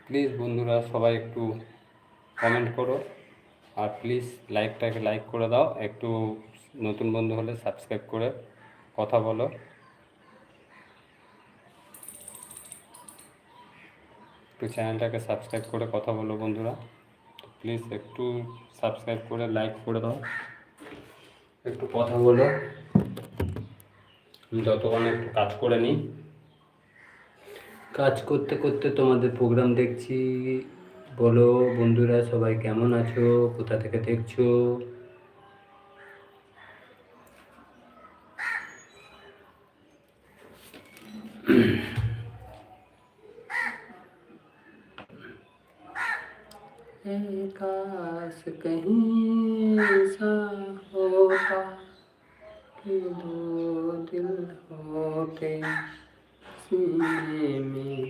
Please বন্ধুরা সবাই একটু কমেন্ট করো, আর প্লিজ লাইকটাকে লাইক করে দাও। একটু নতুন বন্ধু হলে সাবস্ক্রাইব করে কথা বলো, একটু চ্যানেলটাকে সাবস্ক্রাইব করে কথা বলো বন্ধুরা। প্লিজ একটু সাবস্ক্রাইব করে লাইক করে দাও, একটু কথা বলো। আমি যতক্ষণ একটু কাজ করে নিই, কাজ করতে করতে তোমাদের প্রোগ্রাম দেখছি। বলো বন্ধুরা সবাই কেমন আছো, কোথা থেকে দেখছো? काश कहीं ऐसा होता कि दो दिल होते सीने में,